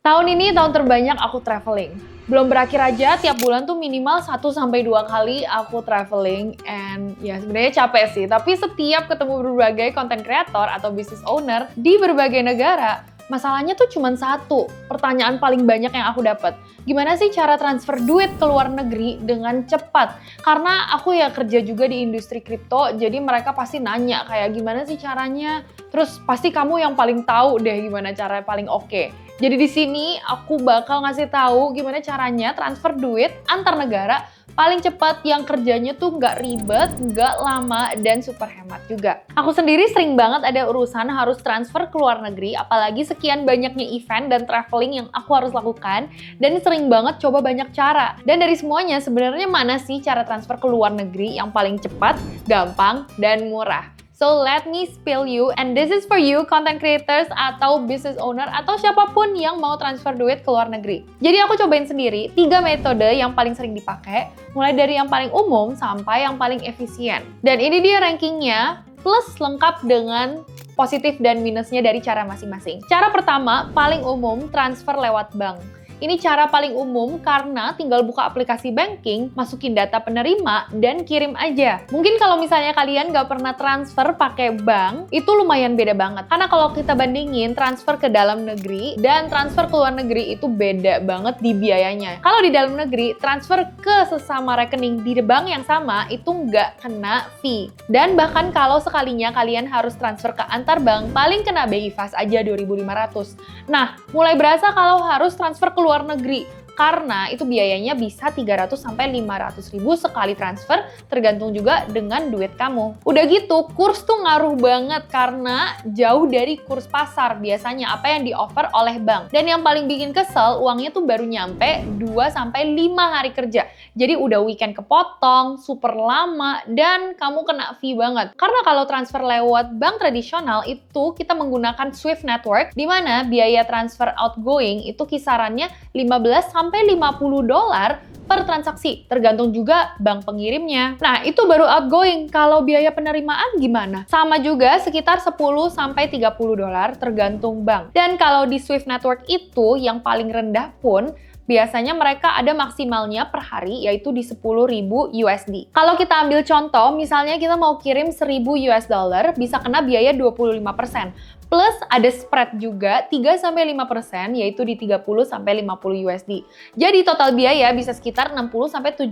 Tahun ini tahun terbanyak aku traveling. Belum berakhir aja, tiap bulan tuh minimal 1 sampai 2 kali aku traveling. And ya sebenarnya capek sih, tapi setiap ketemu berbagai content creator atau business owner di berbagai negara, masalahnya tuh cuma satu. Pertanyaan paling banyak yang aku dapat, gimana sih cara transfer duit ke luar negeri dengan cepat? Karena aku ya kerja juga di industri kripto, jadi mereka pasti nanya kayak gimana sih caranya? Terus pasti kamu yang paling tahu deh gimana cara paling oke. Jadi di sini aku bakal ngasih tahu gimana caranya transfer duit antar negara paling cepat yang kerjanya tuh nggak ribet, nggak lama, dan super hemat juga. Aku sendiri sering banget ada urusan harus transfer ke luar negeri, apalagi sekian banyaknya event dan traveling yang aku harus lakukan, dan sering banget coba banyak cara. Dan dari semuanya sebenarnya mana sih cara transfer ke luar negeri yang paling cepat, gampang, dan murah? So let me spill you, and this is for you content creators atau business owner atau siapapun yang mau transfer duit ke luar negeri. Jadi aku cobain sendiri 3 metode yang paling sering dipakai, mulai dari yang paling umum sampai yang paling efisien. Dan ini dia rankingnya, plus lengkap dengan positif dan minusnya dari cara masing-masing. Cara pertama, paling umum, transfer lewat bank. Ini cara paling umum karena tinggal buka aplikasi banking, masukin data penerima, dan kirim aja. Mungkin kalau misalnya kalian nggak pernah transfer pakai bank, itu lumayan beda banget. Karena kalau kita bandingin transfer ke dalam negeri dan transfer ke luar negeri itu beda banget di biayanya. Kalau di dalam negeri, transfer ke sesama rekening di bank yang sama itu nggak kena fee. Dan bahkan kalau sekalinya kalian harus transfer ke antar bank, paling kena BI Fast aja 2.500. Nah, mulai berasa kalau harus transfer ke luar negeri, karena itu biayanya bisa 300 sampai 500 ribu sekali transfer, tergantung juga dengan duit kamu. Udah gitu, kurs tuh ngaruh banget karena jauh dari kurs pasar biasanya apa yang di-offer oleh bank. Dan yang paling bikin kesel, uangnya tuh baru nyampe 2 sampai 5 hari kerja. Jadi udah weekend kepotong, super lama, dan kamu kena fee banget. Karena kalau transfer lewat bank tradisional itu kita menggunakan Swift Network, di mana biaya transfer outgoing itu kisarannya 15 sampai 50 dolar per transaksi, tergantung juga bank pengirimnya. Nah, itu baru outgoing. Kalau biaya penerimaan gimana? Sama juga sekitar 10 sampai 30 dolar tergantung bank. Dan kalau di Swift Network itu yang paling rendah pun biasanya mereka ada maksimalnya per hari yaitu di 10.000 USD. Kalau kita ambil contoh, misalnya kita mau kirim 1.000 US dollar, bisa kena biaya 25%. Plus ada spread juga 3-5% yaitu di 30-50 USD. Jadi total biaya bisa sekitar 60-75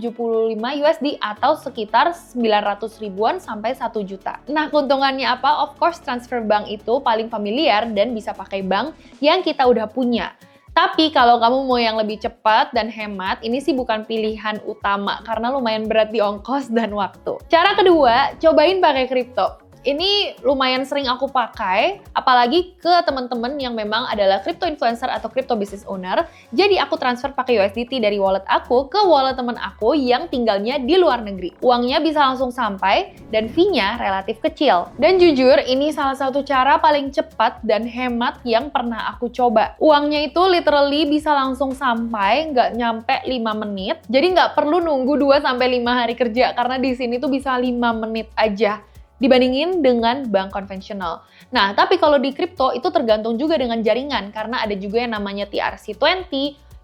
USD atau sekitar 900 ribuan sampai 1 juta. Nah, keuntungannya apa? Of course transfer bank itu paling familiar dan bisa pakai bank yang kita udah punya. Tapi kalau kamu mau yang lebih cepat dan hemat, ini sih bukan pilihan utama karena lumayan berat di ongkos dan waktu. Cara kedua, cobain pakai kripto. Ini lumayan sering aku pakai, apalagi ke teman-teman yang memang adalah crypto influencer atau crypto business owner. Jadi aku transfer pakai USDT dari wallet aku ke wallet teman aku yang tinggalnya di luar negeri. Uangnya bisa langsung sampai dan fee-nya relatif kecil. Dan jujur, ini salah satu cara paling cepat dan hemat yang pernah aku coba. Uangnya itu literally bisa langsung sampai, nggak nyampe 5 menit. Jadi nggak perlu nunggu 2-5 hari kerja, karena di sini tuh bisa 5 menit aja dibandingin dengan bank konvensional. Nah, tapi kalau di kripto itu tergantung juga dengan jaringan karena ada juga yang namanya TRC20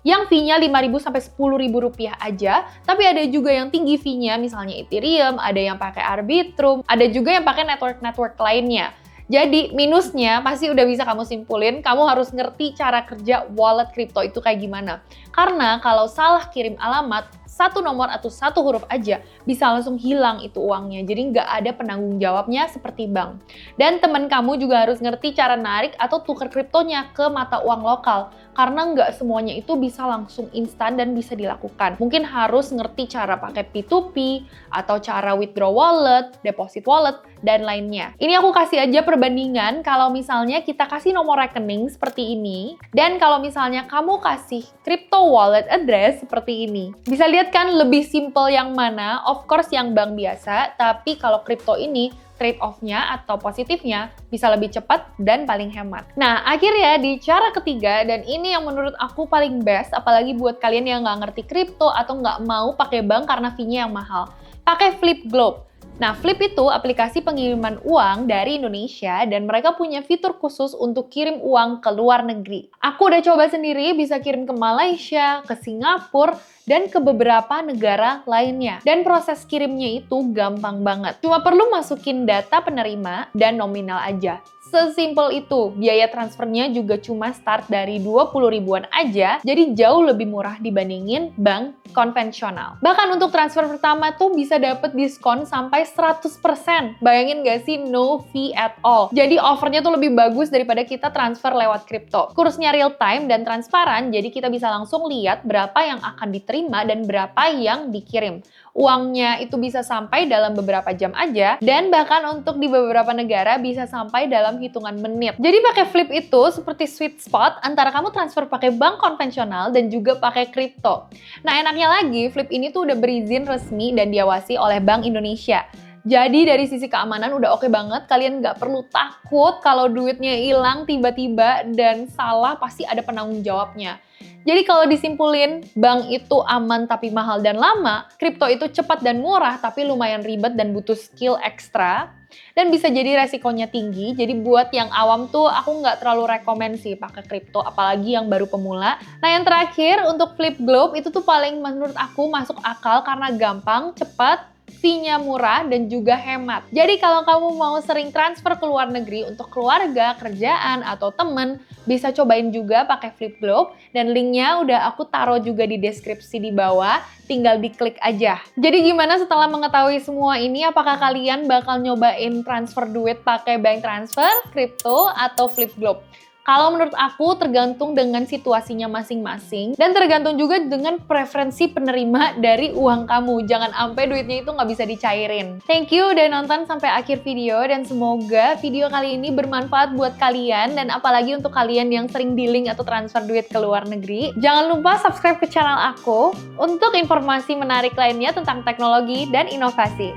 yang fee-nya 5.000 sampai 10.000 rupiah aja, tapi ada juga yang tinggi fee-nya misalnya Ethereum, ada yang pakai Arbitrum, ada juga yang pakai network-network lainnya. Jadi minusnya pasti udah bisa kamu simpulin, kamu harus ngerti cara kerja wallet kripto itu kayak gimana. Karena kalau salah kirim alamat, 1 nomor atau 1 huruf aja bisa langsung hilang itu uangnya. Jadi nggak ada penanggung jawabnya seperti bank. Dan teman kamu juga harus ngerti cara narik atau tukar kriptonya ke mata uang lokal. Karena nggak semuanya itu bisa langsung instan dan bisa dilakukan. Mungkin harus ngerti cara pakai P2P, atau cara withdraw wallet, deposit wallet, dan lainnya. Ini aku kasih aja perbandingan kalau misalnya kita kasih nomor rekening seperti ini, dan kalau misalnya kamu kasih crypto wallet address seperti ini. Bisa lihat kan lebih simple yang mana? Of course yang bank biasa, tapi kalau crypto ini trade-off-nya atau positifnya bisa lebih cepat dan paling hemat. Nah, akhirnya di cara ketiga, dan ini yang menurut aku paling best, apalagi buat kalian yang nggak ngerti kripto atau nggak mau pakai bank karena fee-nya yang mahal. Pakai Flip Globe. Nah, Flip itu aplikasi pengiriman uang dari Indonesia dan mereka punya fitur khusus untuk kirim uang ke luar negeri. Aku udah coba sendiri, bisa kirim ke Malaysia, ke Singapura, dan ke beberapa negara lainnya. Dan proses kirimnya itu gampang banget. Cuma perlu masukin data penerima dan nominal aja. Sesimpel itu. Biaya transfernya juga cuma start dari 20 ribuan aja, jadi jauh lebih murah dibandingin bank konvensional. Bahkan untuk transfer pertama tuh bisa dapet diskon sampai 100%. Bayangin gak sih, no fee at all. Jadi offernya tuh lebih bagus daripada kita transfer lewat kripto. Kursnya real time dan transparan, jadi kita bisa langsung lihat berapa yang akan diterima dan berapa yang dikirim. Uangnya itu bisa sampai dalam beberapa jam aja, dan bahkan untuk di beberapa negara bisa sampai dalam hitungan menit. Jadi pakai Flip itu seperti sweet spot antara kamu transfer pakai bank konvensional dan juga pakai kripto. Nah, enaknya lagi, Flip ini tuh udah berizin resmi dan diawasi oleh Bank Indonesia. Jadi dari sisi keamanan udah oke banget, kalian nggak perlu takut kalau duitnya hilang tiba-tiba dan salah, pasti ada penanggung jawabnya. Jadi kalau disimpulin, bank itu aman tapi mahal dan lama, kripto itu cepat dan murah tapi lumayan ribet dan butuh skill ekstra, dan bisa jadi resikonya tinggi. Jadi buat yang awam tuh aku nggak terlalu rekomen sih pakai kripto, apalagi yang baru pemula. Nah, yang terakhir untuk Flip Globe itu tuh paling menurut aku masuk akal karena gampang, cepat, fee-nya murah, dan juga hemat. Jadi kalau kamu mau sering transfer ke luar negeri untuk keluarga, kerjaan, atau temen, bisa cobain juga pakai Flip Globe, dan linknya udah aku taruh juga di deskripsi di bawah, tinggal diklik aja. Jadi gimana setelah mengetahui semua ini, apakah kalian bakal nyobain transfer duit pakai bank transfer, kripto, atau Flip Globe? Kalau menurut aku tergantung dengan situasinya masing-masing dan tergantung juga dengan preferensi penerima dari uang kamu. Jangan sampai duitnya itu nggak bisa dicairin. Thank you udah nonton sampai akhir video dan semoga video kali ini bermanfaat buat kalian dan apalagi untuk kalian yang sering dealing atau transfer duit ke luar negeri. Jangan lupa subscribe ke channel aku untuk informasi menarik lainnya tentang teknologi dan inovasi.